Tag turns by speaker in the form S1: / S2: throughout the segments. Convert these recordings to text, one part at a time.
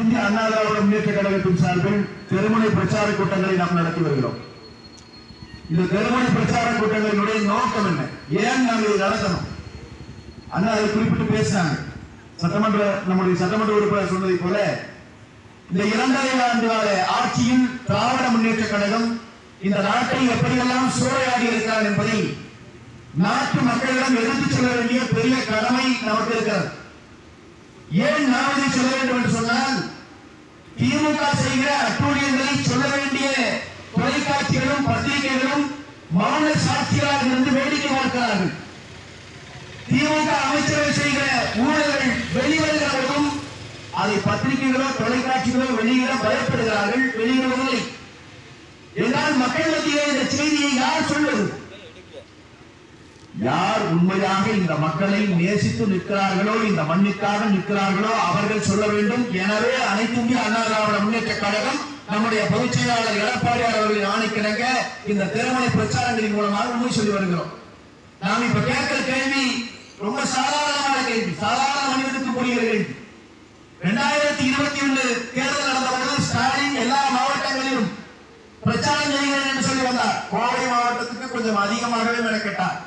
S1: இந்திய அண்ணா திராவிட முன்னேற்ற கழகத்தின் சார்பில் தெருமுனை பிரச்சார கூட்டங்களை நாம் நடத்தி வருகிறோம். இந்த தெருமுனை பிரச்சார கூட்டங்களினுடைய நோக்கம் என்ன, ஏன் நாங்கள் இதை நடத்தணும்? அண்ணா அதை குறிப்பிட்டு பேசினாங்க. நம்முடைய சட்டமன்ற உறுப்பினர் சொன்னதை போல இந்த 2.5 ஆண்டு கால ஆட்சியில் திராவிட முன்னேற்ற கழகம் இந்த நாட்டை எப்படியெல்லாம் சூறையாடி இருக்கிறார் என்பதை நாட்டு மக்களிடம் எடுத்துச் சொல்ல வேண்டிய பெரிய கடமை நமக்கு இருக்கிறது. ஏன் நாம் இதை சொல்ல வேண்டும் என்று சொன்னால், திமுக செய்கிற அட்டூழியங்களை சொல்ல வேண்டிய தொலைக்காட்சிகளும் பத்திரிகைகளும் மௌன சாட்சிகளாக இருந்து வேடிக்கை பார்க்கிறார்கள். திமுக அமைச்சர்கள் செய்கிற ஊழல்கள் வெளிவருகிறவர்களும் அதை பத்திரிகைகளோ தொலைக்காட்சிகளோ வெளியிட பயப்படுகிறார்கள், வெளியிடுவதில்லை. என்றால் மக்கள் மத்தியிலே இந்த செய்தியை யார் சொல்வது? யார் உண்மையாக இந்த மக்களை நேசித்து நிற்கிறார்களோ, இந்த மண்ணுக்காக நிற்கிறார்களோ அவர்கள் சொல்ல வேண்டும். எனவே அனைத்து இந்திய அண்ணா திராவிட முன்னேற்ற கழகம் நம்முடைய பொதுச் செயலாளர் எடப்பாடியார் அவர்களின் ஆணைக்கிணங்க இந்த தெருமுனை பிரச்சாரங்களின் மூலமாக உண்மை சொல்லி வருகிறோம். நாம் இப்ப கேட்கிற கேள்வி ரொம்ப சாதாரணமான கேள்வி, சாதாரண மனிதனுக்கு புரிகிற கேள்வி. 2021 தேர்தல் நடந்தபோது ஸ்டாலின் எல்லா மாவட்டங்களிலும் பிரச்சாரம் செய்கிறேன் என்று சொல்லி வந்தார். கோவை மாவட்டத்துக்கு கொஞ்சம் அதிகமாகவே மெனக்கெட்டார்.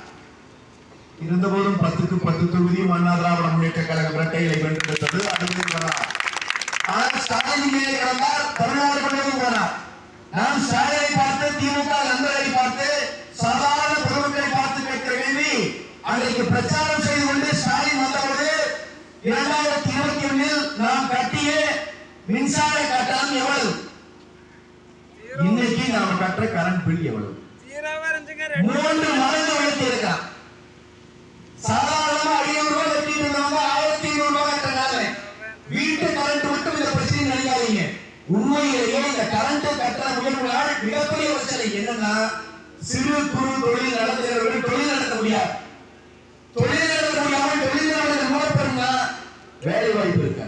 S1: இருந்தபோதும் 10க்கு 10 தொகுதியும் அண்ணா திராவிட முன்னேற்ற கழகம் இரட்டைகளை வென்றெடுத்தது. ஆனால் ஸ்டாலின் மேலே கிடந்தார், தமிழ்நாடு முழுவதும் போனார். நாம் ஸ்டாலினை பார்த்து, திமுக நண்பர்களை பார்த்து, சாதாரண பொதுமக்களை பார்த்து கேட்கிற கேள்வி, அன்றைக்கு பிரச்சாரம் செய்து கொண்டு ஸ்டாலின் வந்தபோது 2021 நாம் கட்டிய மின்சார கட்டணம் எவ்வளவு? இன்னைக்கு நாம கட்டுற கரண்ட் பில் எவ்வளவு? 3 மடங்கு உயர்த்தி இருக்கான். சாதாரணமா 500 ரூபாய் கட்டிட்டு இருந்தவங்க 1500 ரூபாய் கட்டுறாங்க. வீட்டு கரண்ட் மட்டும் இந்த பிரச்சனை நினைக்காதீங்க. உண்மையிலேயே இந்த கரண்ட் கட்டண உயர்வுகளால் மிகப்பெரிய பிரச்சனை என்னன்னா, சிறு குறு தொழில் நடத்துகிறவர்கள் தொழில் நடத்த முடியாது. தொழில் நடத்த முடியாமல் தொழிலாளர்கள் மூலப்பெறுங்க வேலை வாய்ப்பு இருக்க.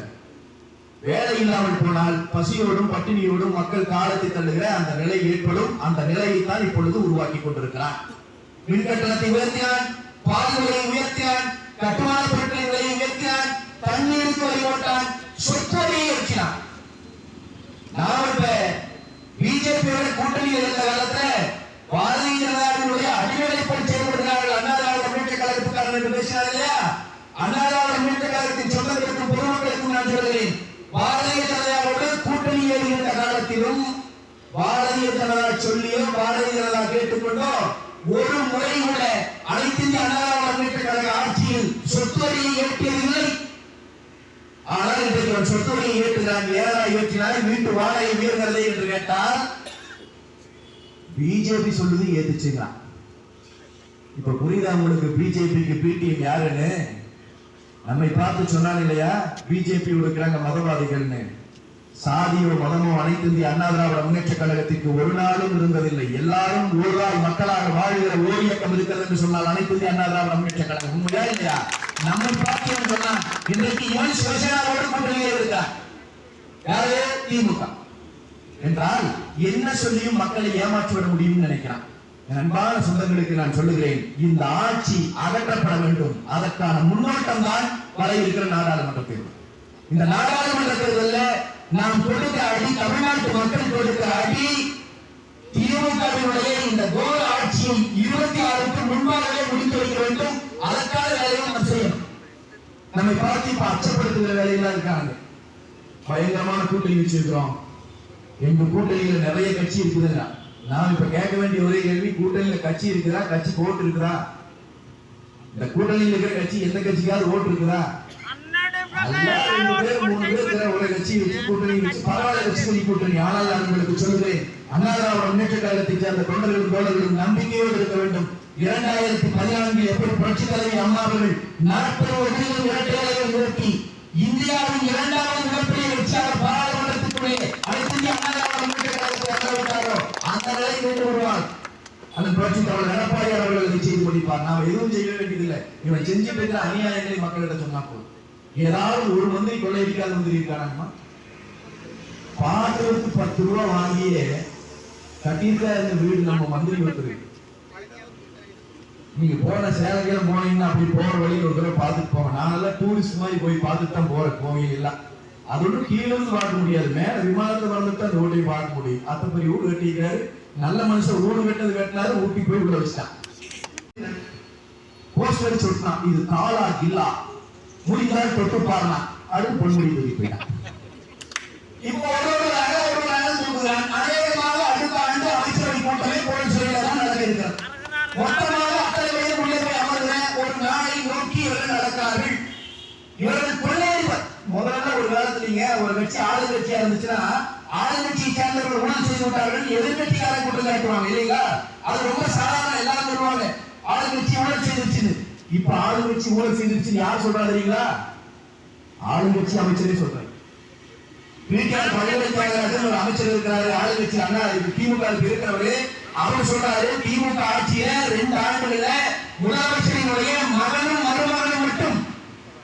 S1: வேலை இல்லாமல் போனால் பசியோடும் பட்டினியோடும் மக்கள் காலத்தை தள்ளுகிற அந்த நிலை ஏற்படும். அந்த நிலையை தான் இப்பொழுது உருவாக்கி கொண்டிருக்கிறார். மின் கட்டணத்தை உயர்த்தினான், பால் விலையை உயர்த்தினான், கட்டுமான பொருட்களின் விலையை உயர்த்தினான், தண்ணீருக்கு வரி போட்டான், சொற்கொடையை ஏற்றினான். நாம் இப்ப பிஜேபியோட கூட்டணியில் இருந்த காலத்துல பாரதிய ஜனதாவினுடைய அடிமைப்படி செயல்படுகிறார்கள் அண்ணா திராவிட முன்னேற்ற கழகத்துக்காரர் என்று பேசினார் இல்லையா? அண்ணா திராவிட முன்னேற்ற கழகத்தின் சொந்தங்களுக்கும் பொதுமக்களுக்கும் நான் சொல்கிறேன், பாரதிய ஜனதாவோடு கூட்டணி ஏறுகின்ற காலத்திலும் பாரதிய ஜனதா சொல்லியோ பாரதிய ஜனதா கேட்டுக்கொண்டோ ஒரு முறை கூட அனைத்து இந்திய அண்ணா திராவிட முன்னேற்ற கழக ஆட்சியில் சொத்து வரியை ஏற்றியதில்லை. ஆனால் இன்றைக்கு சொத்து வரியை ஏற்றுகிறான், ஏழா ஏற்றினார், வீட்டு வாடகை உயர்கிறதே என்று கேட்டால் பிஜேபி சொல்லுது ஏத்துச்சுங்கிறான். இப்ப புரியுதா உங்களுக்கு பிஜேபிக்கு பிடிஎம் யாருன்னு? நம்மை பார்த்து சொன்னாங்க இல்லையா, பிஜேபி இருக்கிறாங்க மதவாதிகள்னு. சாதியோ மதமோ அனைத்து இந்திய அண்ணா திராவிட முன்னேற்ற கழகத்திற்கு ஒரு நாளும் இருந்ததில்லை. எல்லாரும் ஊரால் மக்களாக வாழ்கிற ஓர் இயக்கம் இருக்கிறது என்று சொன்னால் அனைத்து இந்திய அண்ணா திராவிட முன்னேற்ற கழகம். உண்மையா இல்லையா? நம்மை பார்த்து சொன்னா இன்றைக்கு இவன் சிவசேனாவோடு கூட்டணியே இருக்கார். யாரு? திமுக. என்றால் என்ன சொல்லியும் மக்களை ஏமாற்றிவிட முடியும் நினைக்கிறான். அன்பான சொந்தங்களுக்கு நான் சொல்லுகிறேன், இந்த ஆட்சி அகற்றப்பட வேண்டும். அதற்கான முன்னோட்டம் தான் வர இருக்கிற நாடாளுமன்ற தேர்தல். இந்த நாடாளுமன்ற தேர்தலில் நாம் கொடுக்கிற அடி, தமிழ்நாட்டு மக்கள் கொடுக்கிற அடி, திமுகவினுடைய இந்த கோர ஆட்சியை 26க்கு முன்பாகவே முடித்து வைக்க வேண்டும். அதற்கான வேலையை நாம் செய்யணும். நம்மை பார்த்து இப்ப அச்சப்படுத்துகிற வேலையெல்லாம் இருக்காங்க. பயங்கரமான கூட்டணி வச்சிருக்கிறோம், எங்க கூட்டணியில நிறைய கட்சி இருக்குதுங்க. நாம் இப்ப கேட்க வேண்டிய ஒரே கேள்வி, கூட்டணியில கட்சி இருக்குதா? கட்சிக்கு ஓட்டு இருக்குதா? இந்த கூட்டணியில் இருக்கிற கட்சி எந்த கட்சிக்காவது ஓட்டு இருக்குதா? ஒரு கட்சி வச்சு கூட்டணி வச்சு பரவாயில்ல வச்சு கூட்டணி. ஆனால் நான் உங்களுக்கு சொல்லுகிறேன், அண்ணா திராவிட முன்னேற்ற கழகத்தை சேர்ந்த தொண்டர்களும் தோழர்களும் நம்பிக்கையோடு இருக்க வேண்டும். 2014 எப்படி புரட்சி தலைவி அம்மா அவர்கள் 40 இரட்டைகளை நிறுத்தி இந்தியாவின் 2வது மிகப்பெரிய கட்சியாக பாராளுமன்றத்துக்குள்ளே அனைத்து இந்திய அண்ணா திராவிட முன்னேற்ற கழகத்தை விட்டாரோ அந்த நிலை கொண்டு வருவார். அந்த புரட்சி தலைவர் எடப்பாடியார் அவர்கள் அதை செய்து முடிப்பார். நாம் எதுவும் செய்ய வேண்டியதில்லை. இவன் செஞ்சுட்டு இருக்கிற அநியாயங்களை மக்களிடம் சொன்னா போதும். ஏதாவது ஒரு மந்திரி கொள்ளையடிக்காத மந்திரி இருக்கானா? பாட்டுக்கு 10 ரூபாய் வாங்கியே கட்டியிருக்க இந்த வீடு நம்ம மந்திரி ஒருத்தர். நீங்க போன சேலக்கில போனீங்கன்னா அப்படி போற வழியில் ஒரு தடவை பார்த்துட்டு போங்க. நானெல்லாம் டூரிஸ்ட் மாதிரி போய் பார்த்துட்டு தான் போறேன். கோவில் எல்லாம் அது ஒன்றும் கீழே இருந்து பார்க்க முடியாது, மேல விமானத்தை வந்துட்டு அந்த ஓட்டையும் பார்க்க முடியும். அத்த பெரிய வீடு கட்டிக்கிறாரு, நல்ல மனுஷன் வீடு கட்டது கட்டினாரு, ஊட்டி போய் உள்ள வச்சுட்டான். போஸ்ட் அடிச்சு விட்டான், இது காலா கில்லா முடிந்தால் தொட்டு பாருனா அடுத்து பொன்முடி தூக்கி போயிட்டான். இப்போ ஒரு தூக்குகிறான். அநேகமாக அடுத்த ஆண்டு அமைச்சரவை கூட்டமே போலீஸ் தான் நடக்க இருக்கிறது. மொத்தமாக அத்தனை வயது உள்ளே போய் அமர்கிற ஒரு நாளை நோக்கி இவர்கள் நடக்கிறார்கள். இவர்கள் கொள்ளையடிப்பர். முதல்ல ஒரு காலத்துலீங்க ஒரு கட்சி ஆளுங்கட்சியா இருந்துச்சுன்னா ஆளுங்கட்சியை சேர்ந்தவர்கள் ஊழல் செய்து விட்டார்கள், எதிர்கட்சிக்கார குற்றம் சாட்டுவாங்க இல்லைங்களா? அது ரொம்ப சாதாரண, எல்லாரும் சொல்லுவாங்க ஆளுங்கட்சி ஊழல் செய்திருச்சு. இப்ப ஆளுங்கட்சி ஊழல் செய்திருச்சு யார் சொல்றா தெரியுங்களா? ஆளுங்கட்சி அமைச்சரே சொல்றாரு. பிடிஆர் பழனிசாமி ஒரு அமைச்சர் இருக்கிறாரு, ஆளுங்கட்சி அண்ணா திமுக இருக்கிறவரு, அவர் சொல்றாரு திமுக ஆட்சியில 2 ஆண்டுகள்ல முதலமைச்சரினுடைய மகனும் மருமகனும் மட்டும்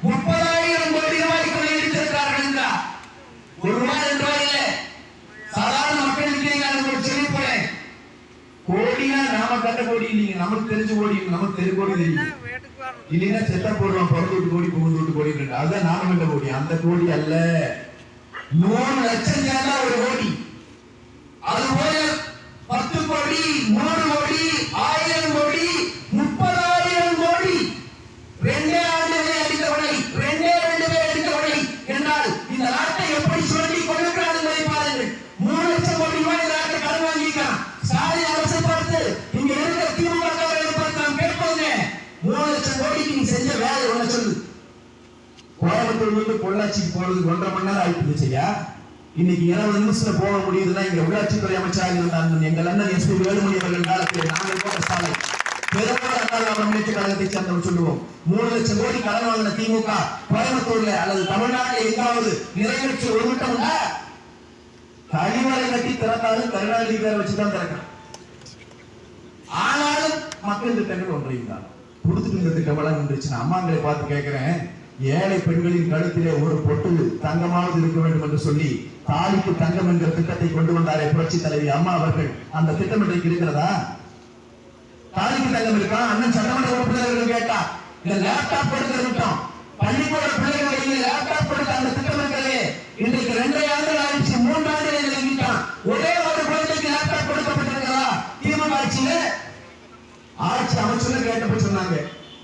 S1: 30,000 கோடி ரூபாய் கொள்ளையடித்திருக்கிறார்கள் என்றார். ₹1 2 இல்ல, சாதாரண மக்களுக்கு ஒரு செழிப்பு கோடினா நாம கட்ட கோடி இல்லைங்க, நமக்கு தெரிஞ்ச கோடி, நமக்கு தெரு கோடி தெரியும் இல்லைன்னா செத்த போடுறோம், பிறந்து கோடி புகுந்து கோடி இருக்கு, அதுதான் நாம கட்ட கோடி. அந்த கோடி அல்ல, 100 லட்சம் சேர்ந்தா ஒரு கோடி. அது போல 10 கோடி 100 கோடி 1000 கோடி 30,000 கோடி 2 ஆண்டுகளை அடித்தவனை 2 பேர் அடித்தவனை என்றால் இந்த நாட்டை எப்படி சுரண்டி கொண்டிருக்கிறார் என்பதை பாருங்கள். 3 லட்சம் கோடி ரூபாய் இந்த நாட்டை கடன் வாங்கியிருக்கான். சாதி அரசை பார்த்து இங்க இருக்கிற திமுக பார்த்து நாம் கேட்போங்க, 3 லட்சம் கோடிக்கு நீ செஞ்ச வேலை ஒண்ணு சொல்லு. கோயம்புத்தூர்ல இருந்து பொள்ளாச்சிக்கு போறதுக்கு 1.5 மணி நேரம் ஆயிட்டு செய்யா. இன்னைக்கு 20 நிமிஷத்துல போக முடியுதுன்னா இங்க உள்ளாட்சித்துறை அமைச்சராக இருந்தாங்க எங்கள் அண்ணன் எஸ். பி. வேலுமணி அவர்கள் காலத்தில் நாங்கள் போட்ட சாலை பெரும்பாலும் அண்ணா முன்னேற்ற கழகத்தை சேர்ந்தவங்க சொல்லுவோம். 3 லட்சம் கோடி கடன் வாங்கின திமுக கோயம்புத்தூர்ல அல்லது தமிழ்நாட்டில் எங்காவது நிறைவேற்றி ஒரு விட்டோம்னா கழிவறை கட்டி திறந்தாலும் கருணாநிதி பேரை வச்சுதான் திறக்கணும். ஆனாலும் மக்கள் திட்டங்கள் ஒன்றையும் தான் கொடுத்துட்டு இந்த திட்டம் வளம் வந்துருச்சுன்னா அம்மாங்களை பார்த்து கேட்கிறேன், ஏழை பெண்களின் கழுத்திலே ஒரு பொட்டு தங்கமாவது இருக்க வேண்டும் என்று சொல்லி தாலிக்கு தங்கம் என்கிற திட்டத்தை கொண்டு வந்தாரே புரட்சி தலைவி அம்மா அவர்கள், அந்த திட்டம் இன்றைக்கு இருக்கிறதா? தாலிக்கு தங்கம் இருக்கா? அண்ணன் சட்டமன்ற உறுப்பினர்கள் கேட்டா இந்த லேப்டாப் கொடுக்கிற திட்டம், பள்ளிக்கூட பிள்ளைகளுடைய லேப்டாப் கொடுத்த அந்த திட்டம் இருக்கிறதே இன்றைக்கு 2 ஆண்டுகள் ஆயிடுச்சு, 3 ஆண்டுகள் நிறுத்திட்டான். ஒரே ஒரு குழந்தைக்கு லேப்டாப் கொடுக்கப்பட்டிருக்கிறதா திமுக ஆட்சியில? ஆட்சி அமைச்சர் கேட்டப்ப சொன்னாங்க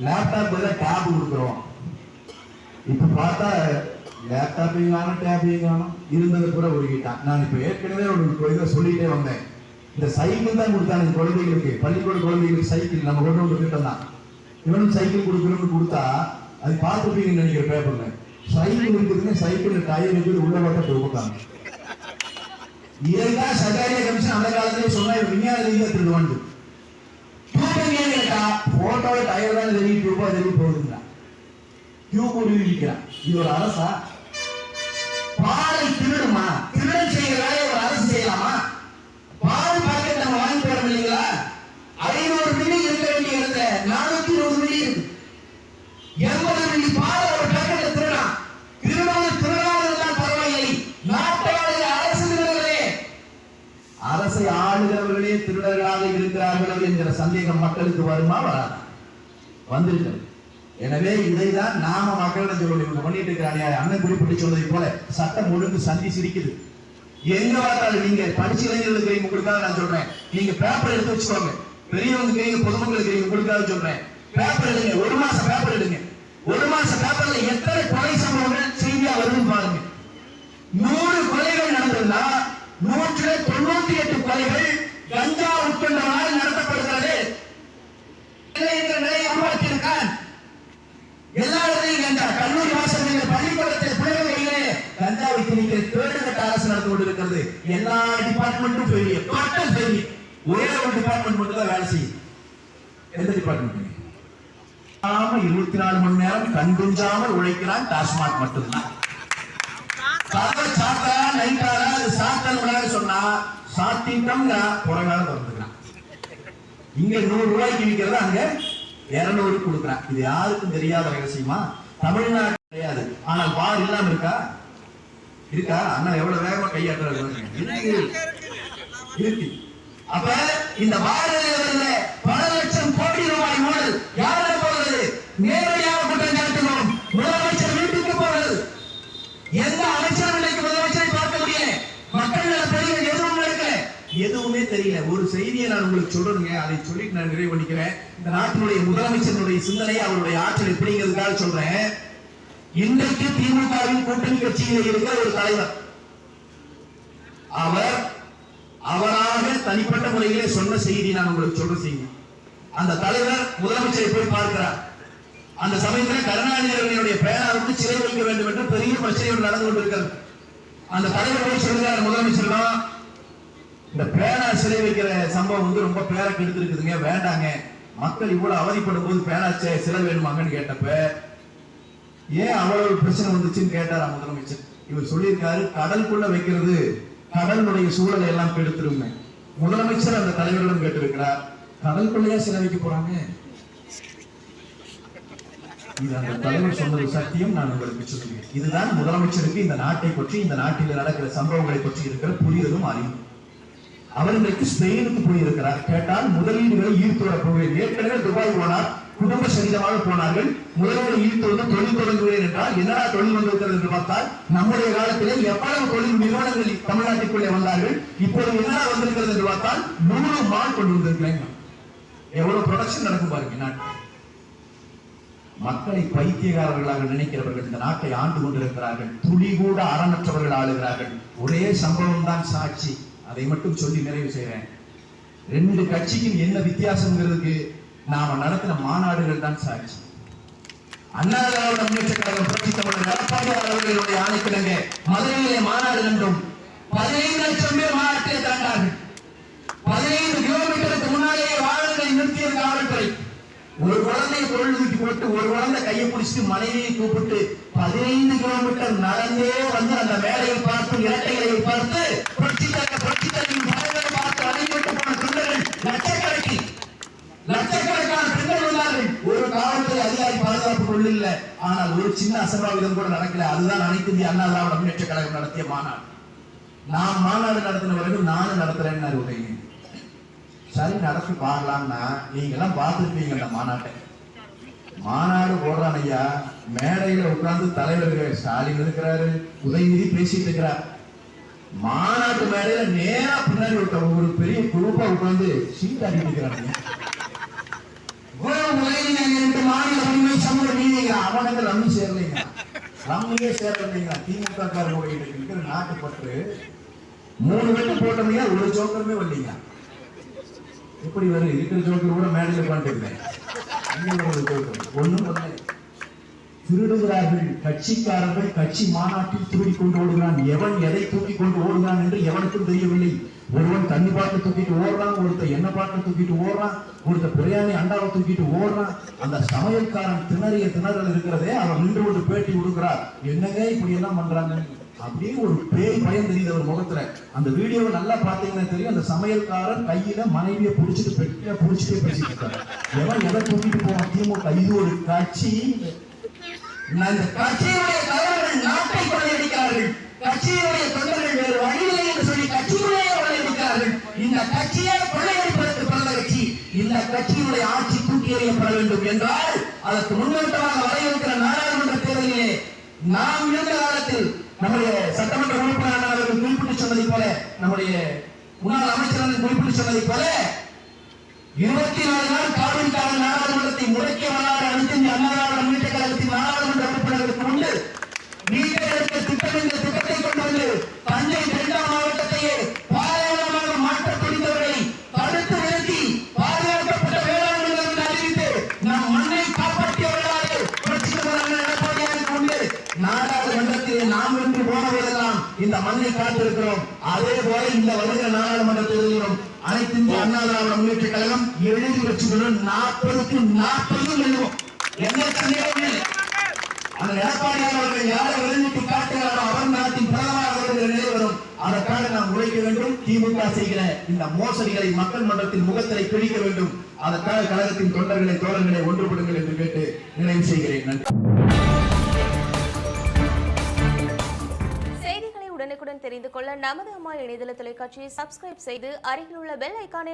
S1: லேப்டாப் பதிலா டேப் கொடுக்கிறோம். இப்ப பார்த்தா லேப்டாப்பையும் காணும், டேப்பையும் காணும், இருந்ததை கூட ஒழுகிட்டான். நான் இப்ப ஏற்கனவே ஒரு இதை சொல்லிட்டே வந்தேன், இந்த சைக்கிள் தான் கொடுத்தாங்க குழந்தைகளுக்கு, பள்ளிக்கூட குழந்தைகளுக்கு சைக்கிள் நம்ம கொண்டு வந்து திட்டம் தான். இவனும் சைக்கிள் கொடுக்கணும்னு கொடுத்தா அது பார்த்துப்பீங்கன்னு நினைக்கிற பேப்பர்ல சைக்கிள் இருக்குதுன்னு சைக்கிள் டயர் இருக்குது உள்ள பார்த்தா கொடுப்பாங்க. இதைதான் சர்க்காரிய கமிஷன் அந்த காலத்திலே சொன்னா விஞ்ஞான ரீதியா திருடுவாண்டு. கேட்டா போட்டோட டயர் தான் வெளியே ரூபாய் வெளியே போகுதுங்களா, இது ஒரு அரசா? பாலை திருடுமா? திருடன் செய்கிற வேலையை ஒரு அரசு செய்யலாமா? பால் பாக்கெட் நம்ம வாங்கி போறோம் இல்லைங்களா, 500 மில்லி இருக்க வேண்டிய இடத்துல 420 மில்லி இருக்கு. 80 மில்லி பால் ஒரு பாக்கெட்ல திருடலாம். திருடாதான் பரவாயில்லை, நாட்டாளுகிற அரசு திருடுகிறதே. அரசை ஆளுகிறவர்களே திருடர்களாக இருக்கிறார்கள் என்கிற சந்தேகம் மக்களுக்கு வருமா? வராது, வந்திருக்கிறது. எனவே இதைதான் நாம மக்களிடம் சொல்லுவோம். இவங்க பண்ணிட்டு இருக்கிறாங்க, அண்ணன் குறிப்பிட்டு சொன்னதை போல சட்டம் ஒழுங்கு சந்தி சிரிக்குது. எங்க பார்த்தாலும் நீங்க படிச்சு இளைஞர்களுக்கு உங்களுக்காக நான் சொல்றேன், நீங்க பேப்பர் எடுத்து வச்சுக்கோங்க, பெரியவங்க பொதுமக்களுக்கு உங்களுக்காக சொல்றேன், பேப்பர் எடுங்க, 1 மாசம் பேப்பர் எடுங்க. 1 மாசம் பேப்பர்ல எத்தனை கொலை சம்பவங்கள் செய்தியா வருதுன்னு பாருங்க. 100 கொலைகள் நடந்ததுன்னா 198 கொலைகள் கஞ்சா உட்கொண்டவரால் நடத்தப்படுகிறது. நிலையை உருவாக்கியிருக்கான். எல்லா இடத்தையும் கஞ்சா, கல்லூரி வாசல்களில் பள்ளிக்கூடத்தில் பிள்ளைகளிலே கஞ்சாவை திணிக்கிற தேடுகட்ட அரசு நடந்து கொண்டிருக்கிறது. எல்லா டிபார்ட்மெண்ட்டும் ஃபெயிலியர், டோட்டல் ஃபெயிலியர். ஒரே ஒரு டிபார்ட்மெண்ட் மட்டும் தான் வேலை செய்யும். எந்த டிபார்ட்மெண்ட்? 24 மணி நேரம் கண்டுஞ்சாமல் உழைக்கிறான் டாஸ்மாக் மட்டும்தான். சொன்னா சாத்திட்டம் புறகால வந்துக்கிறான். இங்க 100 ரூபாய்க்கு விற்கிறத அங்க 200 கொடுக்குறான். இது யாருக்கும் தெரியாத ரகசியமா? தமிழ்நாடு கிடையாது. ஆனால் பார் இல்லாம இருக்கா? இருக்கா? அண்ணா எவ்வளவு வேகமா கையாட்டுறாரு இருக்கு. அப்ப இந்த பாரதிய பல லட்சம் கோடி ரூபாய் ஊழல் யார போறது? நேரடியாக குற்றம் சாட்டுகிறோம். முதலமைச்சர் வீட்டுக்கு போறது. எந்த அமைச்சர் எதுவுமே தெரியல. ஒரு செய்தியை நான் உங்களுக்கு சொல்றேங்க, அதை சொல்லிட்டு நான் நிறைவு பண்ணிக்கிறேன். இந்த நாட்டினுடைய முதலமைச்சருடைய சிந்தனை, அவருடைய ஆற்றல் எப்படிங்கிறதுக்காக சொல்றேன். இன்றைக்கு திமுகவின் கூட்டணி கட்சியில் இருக்கிற ஒரு தலைவர், அவராக தனிப்பட்ட முறையிலே சொன்ன செய்தி நான் உங்களுக்கு சொல்ற செய்தி. அந்த தலைவர் முதலமைச்சரை போய் பார்க்கிறார். அந்த சமயத்தில் கருணாநிதி அவர்களுடைய பேனாவுக்கு சிலை வைக்க வேண்டும் என்று பெரிய பிரச்சனை நடந்து கொண்டிருக்கிறது. அந்த தலைவர் போய் சொல்கிறார் முதலமைச்சரிடம், இந்த பேனா சிலை வைக்கிற சம்பவம் வந்து ரொம்ப பேரை கெடுத்துருக்குதுங்க, வேண்டாங்க, மக்கள் இவ்வளவு அவதிப்படும் போது பேனா சிலை வேணுமாங்கன்னு கேட்டப்ப ஏன் அவ்வளவு பிரச்சனை வந்துச்சுன்னு கேட்டாரா முதலமைச்சர். இவர் சொல்லியிருக்காரு, கடலுக்குள்ள வைக்கிறது கடலுடைய சூழலை எல்லாம் கெடுத்துருங்க. முதலமைச்சர் அந்த தலைவரிடம் கேட்டிருக்கிறார், கடலுக்குள்ளேயே சிலை வைக்க போறாங்க. இது அந்த தலைவர் சொன்னது சத்தியம், நான் உங்களுக்கு சொல்லுகிறேன். இதுதான் முதலமைச்சருக்கு இந்த நாட்டை பற்றி, இந்த நாட்டில் நடக்கிற சம்பவங்களை பற்றி இருக்கிற புரிதலும் அறிவும். அவர் இன்றைக்கு ஸ்பெயினுக்கு போயிருக்கிறார். கேட்டால் முதலீடுகளை ஈர்த்து வர போகிறேன். ஏற்கனவே துபாய் போனார், குடும்ப சகிதமாக போனார்கள். முதலீடு ஈர்த்து வந்து தொழில் தொடங்குவேன் என்றால் என்னடா தொழில் வந்திருக்கிறது என்று பார்த்தால், நம்முடைய காலத்திலே எவ்வளவு தொழில் நிறுவனங்கள் தமிழ்நாட்டுக்குள்ளே வந்தார்கள், இப்போது என்னடா வந்திருக்கிறது என்று பார்த்தால் 100 மால் கொண்டு வந்திருக்கிறேன். எவ்வளவு ப்ரொடக்ஷன் நடக்கும் பாருங்க நாட்டு. மக்களை பைத்தியகாரர்களாக நினைக்கிறவர்கள் இந்த நாட்டை ஆண்டு கொண்டிருக்கிறார்கள். துளி கூட அறமற்றவர்கள் ஆளுகிறார்கள். ஒரே சம்பவம் தான் சாட்சி. அதை மட்டும் சொல்லி நிறைவு செய்கிறேன். 2 கட்சிக்கும் என்ன வித்தியாசம்ங்கிறதுக்கு நாம நடத்தின மாநாடுகள் தான் சாட்சி. அண்ணா திராவிட முன்னேற்ற கழகம் புரட்சி தமிழர் எடப்பாடியார் அவர்களுடைய ஆணைக்கிழங்க மதுரையிலே மாநாடு கண்டும் 15 லட்சம் பேர் மாநாட்டிலே திரண்டார்கள். 15 கிலோமீட்டருக்கு முன்னாலேயே வாகனங்களை நிறுத்திய காவல்துறை. ஒரு குழந்தையை பொருள் தூக்கி போட்டு, ஒரு குழந்தை கையை பிடிச்சிட்டு மனைவியை கூப்பிட்டு 15 கிலோமீட்டர் நடந்தே வந்து அந்த மேடையை பார்த்து, இரட்டைகளை பார்த்து, புரட்சி தலைவரின் மரங்களை பார்த்து அணைவிட்டு போன தொண்டர்கள் லட்சக்கணக்கான பெண்கள் உள்ளார்கள். ஒரு காவல்துறை அதிகாரி பாதுகாப்பு கொள்ள, ஆனால் ஒரு சின்ன அசம்பாவிதம் கூட நடக்கல. அதுதான் அனைத்து இந்திய அண்ணா திராவிட முன்னேற்ற கழகம் நடத்திய மாநாடு. நான் மாநாடு நடத்தின பிறகு நானும் நடத்துறேன்னு உதவி. சரி, நடத்தி பாடலாம்னா நீங்க எல்லாம் பார்த்துருப்பீங்க அந்த மாநாட்டை. மாநாடு போடுறான் ஐயா, மேடையில உட்கார்ந்து தலைவர்கள் ஸ்டாலின் இருக்கிறாரு, உதயநிதி பேசிட்டு இருக்கிறார். மாநாட்டு மேடையில நேரா பின்னாடி ஒரு பெரிய குரூப்பா உட்கார்ந்து சீட் அடிட்டு இருக்கிறாங்க. மாநில உரிமை சமூக நீதிங்க அவனுக்கு ரம்மி சேரலைங்க, ரம்மியே சேரலைங்க. திமுக காரனுடைய இருக்கிற நாட்டு பற்று 3 வெட்டு போட்டோம்னா ஒரு ஜோக்கருமே வரலீங்க. எப்படி வரும்? இருக்கிற ஜோக்கர் கூட மேடையில் உட்காந்துருந்தேன். ஒண்ணும் பண்ணல. திருடுகிறார்கள் கட்சிக்காரர்கள். கட்சி மாநாட்டில் திருடி கொண்டு ஓடுகிறான். எவன் எதை தூக்கி கொண்டு ஓடுகிறான் என்று எவனுக்கும் தெரியவில்லை. ஒருவன் தண்ணி பாட்டில் தூக்கிட்டு ஓடுறான், ஒருத்தர் எண்ணெய் பாட்டில் தூக்கிட்டு ஓடுறான், ஒருத்தர் பிரியாணி அண்டாவை தூக்கிட்டு ஓடுறான். அந்த சமையல்காரன் திணறல் இருக்கிறதே, அவன் நின்று கொண்டு பேட்டி கொடுக்கிறார். என்னங்க இப்படி எல்லாம் பண்றாங்க? அப்படியே ஒரு பேய் பயம் தெரியுது அவர் முகத்துல. அந்த வீடியோவை நல்லா பாத்தீங்கன்னா தெரியும். அந்த சமையல்காரன் கையில மனைவியை புடிச்சிட்டு பெட்டியா புடிச்சிட்டே பேசிட்டு இருக்காரு. எவன் எதை தூக்கிட்டு போவான்? திமுக இது ஒரு கட்சி. இந்த கட்சியுடைய தலைவர்கள் நாட்டை கொள்ளையடிக்கிறார்கள். கட்சியுடைய தொண்டர்கள் வேறு வழியில்லை என்று சொல்லி கட்சியுடைய கொள்ளையடிக்கிறார்கள். இந்த கட்சியை கொள்ளையடிப்பதற்கு பிறந்த கட்சி. இந்த கட்சியுடைய ஆட்சி தூக்கி எறியப்பட வேண்டும் என்றால் அதற்கு முன்னோட்டமாக வர இருக்கிற நாடாளுமன்ற தேர்தலிலே நாம் இருந்த காலத்தில் நம்முடைய சட்டமன்ற உறுப்பினர் அவர்கள் குறிப்பிட்டு சொன்னதை போல, நம்முடைய முன்னாள் அமைச்சர்கள் குறிப்பிட்டு சொன்னதை போல 24 நாள் காவல்கார நாடாளுமன்றத்தை முடக்கிய வரலாறு அனைத்து இந்திய அண்ணா திராவிட முன்னேற்ற கழகத்தின் நாடாளுமன்ற உறுப்பினர்களுக்கு உண்டு. நீட்டெடுக்க திட்டம் என்ற திட்டத்தை கொண்டு வந்து தஞ்சை 2ஆம் மாவட்டத்தையே பாலைவனமாக மாற்ற துணிந்தவர்களை தடுத்து நிறுத்தி பாதுகாக்கப்பட்ட வேளாண் நிலம் அறிவித்து நம் மண்ணை காப்பாற்றியவர்களாக புரட்சி தமிழர் எடப்பாடியாருக்கு உண்டு. நாடாளுமன்றத்தில் நாம் இன்று போனவர்களெல்லாம் இந்த மண்ணை காத்திருக்கிறோம். அதே போல இந்த வருகிற நாடாளுமன்ற தேர்தலிலும் அனைத்து இந்திய அண்ணா திராவிட முன்னேற்ற கழகம் 70 வெற்றிகளுடன் 40க்கு 40 வெல்லும். என்ன சந்தேகம் இல்லை. அந்த எடப்பாடியார் அவர்கள் யாரை விளைவிட்டு காட்டுகிறாரோ அவர் நாட்டின் பிரதமர் அவர்கள் நிலை வரும். அதற்காக நாம் உழைக்க வேண்டும். திமுக செய்கிற இந்த மோசடிகளை மக்கள் மன்றத்தின் முகத்திலே பிடிக்க வேண்டும். அதற்காக கழகத்தின் தொண்டர்களை தோழர்களை ஒன்றுபடுங்கள் என்று கேட்டு நிறைவு செய்கிறேன். நன்றி.
S2: உடனுக்குடன் தெரிந்து கொள்ள நமது அம்மா இணையதள தொலைக்காட்சியை சப்ஸ்கிரைப் செய்து அருகில் உள்ள பெல் ஐகானை